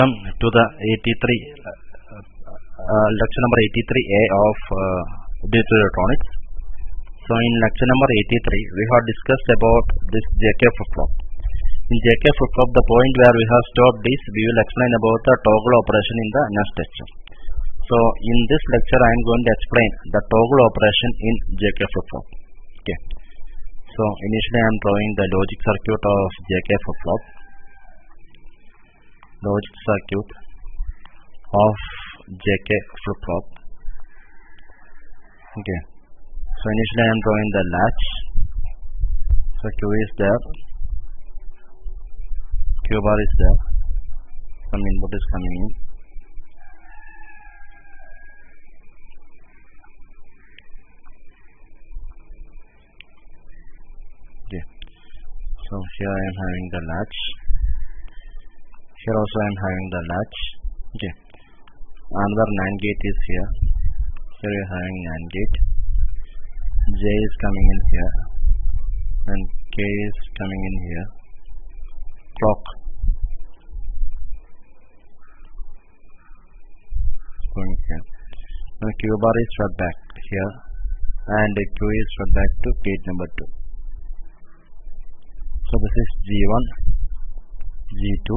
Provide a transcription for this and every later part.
Welcome to the 83 lecture number 83a of digital electronics. So in lecture number 83 we have discussed about this JK flip-flop. In JK flip-flop, the point where we have stopped is we will explain about the toggle operation in the next lecture. So in this lecture I am going to explain the toggle operation in JK flip-flop. Okay. So initially I am drawing the logic circuit of JK flip-flop. Logic circuit of JK flip-flop. Okay. So initially I am drawing the latch. So Q is there, Q bar is there, some input is coming in. Okay. So here I am having the latch. Here also I am having the latch. Okay. Another NAND gate is here. Here we are having NAND gate. J is coming in here, and K is coming in here. Clock going here. Now Q bar is fed back here, and Q is fed back to gate number 2. So this is G1, G2,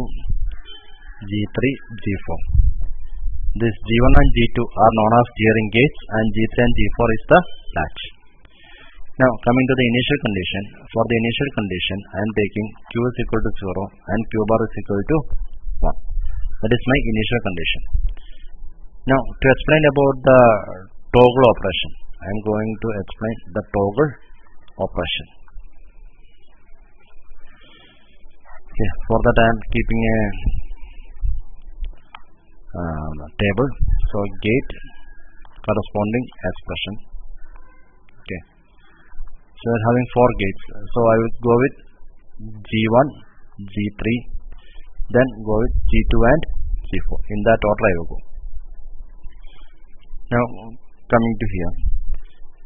G3, G4. This G1 and G2 are known as steering gates, and G3 and G4 is the latch. Now coming to the initial condition. For the initial condition I am taking Q is equal to 0 and Q bar is equal to 1. That is my initial condition. Now to explain about the toggle operation, I am going to explain the toggle operation. Okay, for that I am keeping a table. So gate corresponding expression. Okay. So we are having 4 gates. So I will go with G1, G3, then go with G2 and G4. In that order I will go. Now coming to here,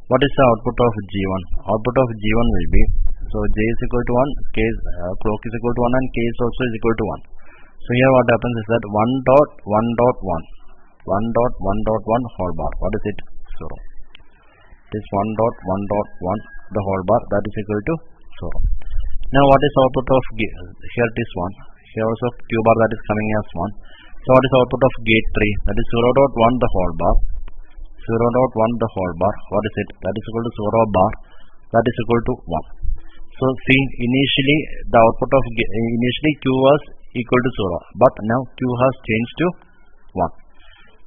what is the output of G1? Output of G1 will be, so J is equal to 1, K is, clock is equal to 1, and K is also is equal to 1. So here what happens is that 1.1.1 whole bar. What is it? 0. This 1.1.1 the whole bar, that is equal to 0. Now what is output of gate? Here it is 1. Here also Q bar, that is coming as 1. So what is output of gate 3? That is 0.1 the whole bar. 0.1 the whole bar. What is it? That is equal to 0 bar. That is equal to 1. So see, initially the output of initially Q was equal to 0, but now Q has changed to 1.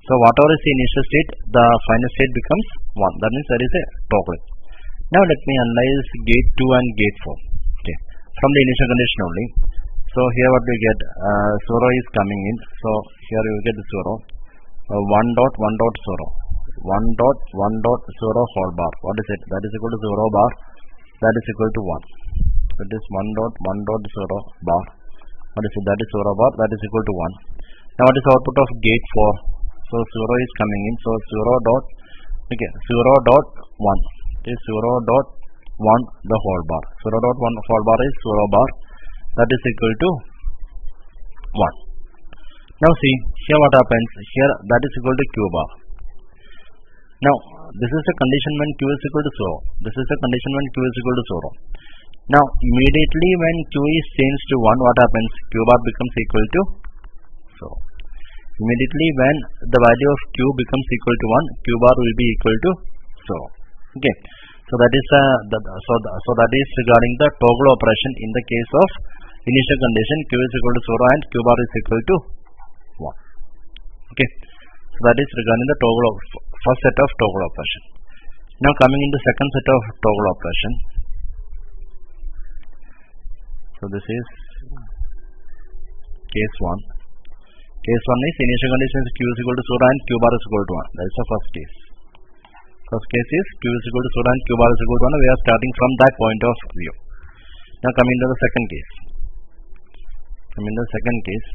So whatever is the initial state, the final state becomes 1. That means there is a toggle. Now let me analyze gate 2 and gate 4. Okay, from the initial condition only. So here what we get, 0 is coming in. So here you get the 0, 1.1.0, 1.1.0 whole bar. What is it? That is equal to 0 bar. That is equal to 1. That is 1.1.0 bar. What is it? That is 0 bar. That is equal to 1. Now what is the output of gate 4? So 0 is coming in. So 0.1 is 0.1 the whole bar. 0.1 whole bar is 0 bar. That is equal to 1. Now see, here what happens? Here that is equal to Q bar. Now this is the condition when Q is equal to 0. This is the condition when Q is equal to 0. Now immediately when Q is changed to 1, what happens? Q bar becomes equal to 0. Immediately when the value of Q becomes equal to 1, Q bar will be equal to 0. Okay, so that is so that is regarding the toggle operation in the case of initial condition Q is equal to 0 and Q bar is equal to 1. Okay, so that is regarding the toggle of first set of toggle operation. Now coming in the second set of toggle operation. So this is case 1. Case 1 is initial condition is Q is equal to 0 and Q bar is equal to 1. That is the first case. First case is Q is equal to 0 and Q bar is equal to 1. We are starting from that point of view. Now coming to the second case. Coming to the second case.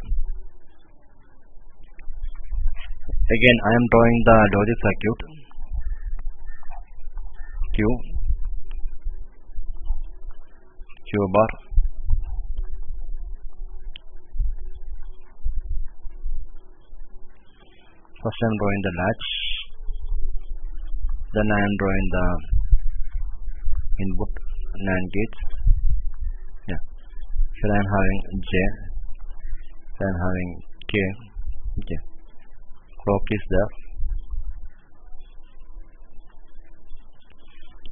Again I am drawing the logic circuit. Q, Q bar, First I am drawing the latch, then I am drawing the input NAND gates. Yeah. Here I am having J, I am having K. Okay. Clock is there.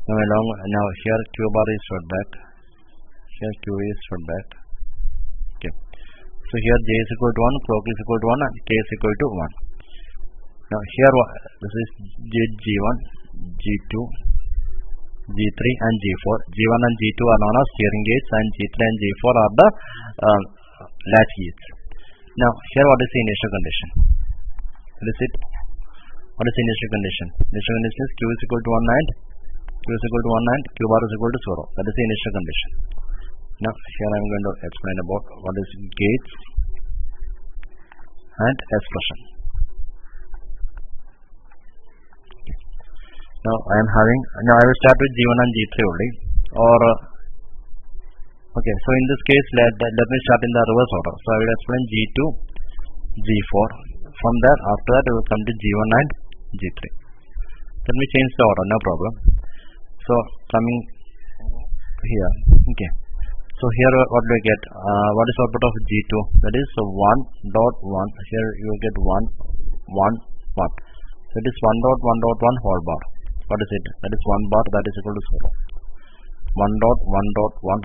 Now here Q bar is fed back. Here Q is fed back. Okay. So here J is equal to 1, clock is equal to 1, and K is equal to 1. Now here this is G1, G2, G3 and G4. G1 and G2 are known as steering gates, and G3 and G4 are the latch gates. Now here what is the initial condition? What is it? What is the initial condition? Initial condition is Q is equal to 1 and Q is equal to 1 and Q bar is equal to 0. That is the initial condition. Now here I am going to explain about what is gates and expression. Now I will start with G1 and G3 only. Okay, so in this case let me start in the reverse order. So I will explain G2, G4. From there, after that I will come to G1 and G3. Let me change the order, no problem. So coming here, okay. So here what do I get? What is output of G2? That is 1.1. Here you will get 1, 1, 1. So it is 1.1.1 whole bar. What is it? That is 1 bar, that is equal to 0. 1.1.1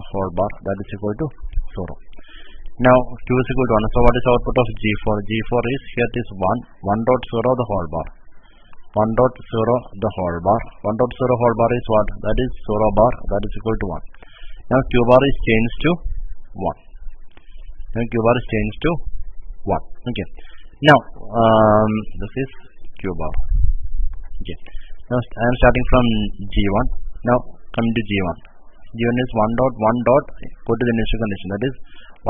whole bar, that is equal to 0. Now Q is equal to 1. So what is output of G4? G4 is, here it is 1.0 the whole bar. 1.0 the whole bar. 1.0 whole bar is what? That is 0 bar, that is equal to 1. Now Q bar is changed to 1. Now Q bar is changed to 1. Okay. Now this is Q bar. Okay. Now I am starting from G1. Now coming to G1. G1 is 1.1. Go to the initial condition. That is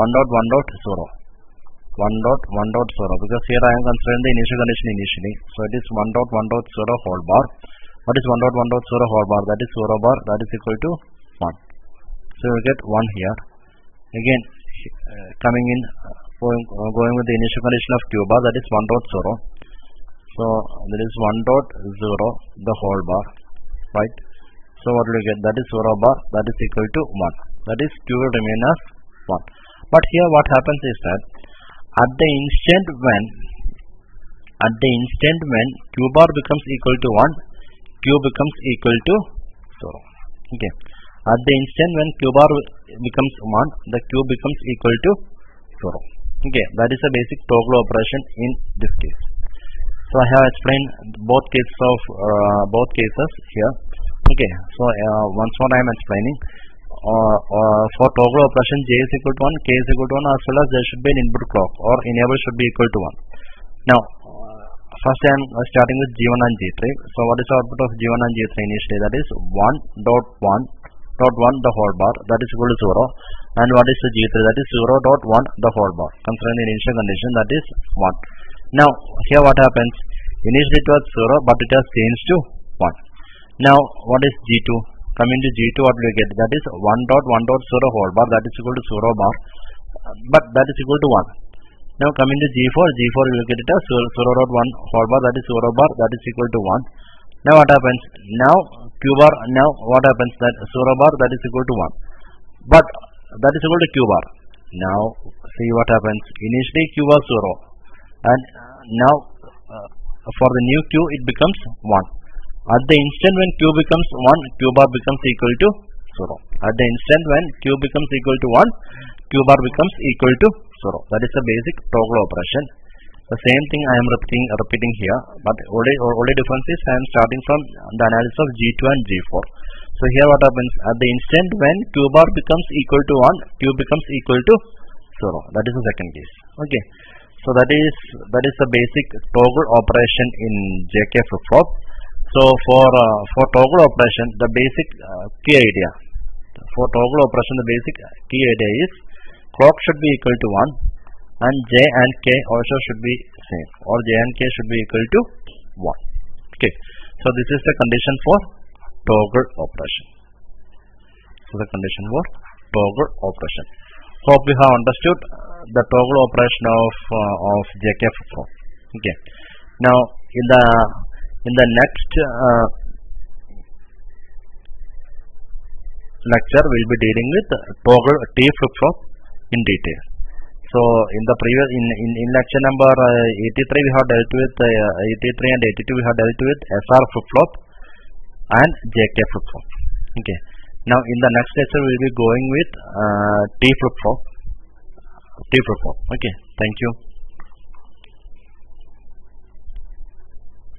1.1.0. 1.1.0, because here I am considering the initial condition initially. So it is 1.1.0 whole bar. What is 1.1.0 whole bar? That is 0 bar, that is equal to 1. So we get 1 here. Again coming in, going with the initial condition of Q bar, that is 1.0. So there is 1.0 the whole bar, right? So what will you get? That is 0 bar, that is equal to 1. That is Q will remain as 1. But here what happens is that at the instant when Q bar becomes equal to 1, Q becomes equal to 0. Okay. At the instant when Q bar becomes 1, the Q becomes equal to 0. Okay. That is a basic toggle operation in this case. So I have explained both cases here. Okay. So once more I am explaining. For toggle operation, J is equal to 1, K is equal to 1, as well as there should be an input clock, or enable should be equal to 1. Now first I am starting with G1 and G3. So what is the output of G1 and G3 initially? That is 1.1 the whole bar, that is equal to 0. And what is the G3? That is 0.1 the whole bar, considering the initial condition, that is 1. Now here what happens? Initially it was 0, but it has changed to 1. Now what is G2? Coming to G2, what will you get? That is 1.1.0 whole bar, that is equal to 0 bar, but that is equal to 1. Now coming to G4, you will get it as 0.1 whole bar, that is 0 bar, that is equal to 1. Now what happens? Now Q bar, now what happens? That 0 bar, that is equal to 1, but that is equal to Q bar. Now see what happens? Initially Q was 0, and now for the new Q it becomes 1. At the instant when Q becomes 1, Q bar becomes equal to 0. At the instant when Q becomes equal to 1, Q bar becomes equal to 0. That is the basic toggle operation. The same thing I am repeating here, but only difference is I am starting from the analysis of G2 and G4. So here what happens? At the instant when Q bar becomes equal to 1, Q becomes equal to 0. That is the second case. Okay. So that is the basic toggle operation in JK flip-flop. So for toggle operation, the basic key idea is clock should be equal to 1, and J and K also should be same, or J and K should be equal to 1. Okay. So this is the condition for toggle operation. Hope you have understood the toggle operation of JK flip-flop. Okay. Now in the next lecture we'll be dealing with toggle T flip-flop in detail. So in the previous in lecture number 83 we have dealt with 83 and 82 we have dealt with SR flip-flop and JK flip-flop. Okay. Now in the next lecture we will be going with T flip-flop. Okay. Thank you.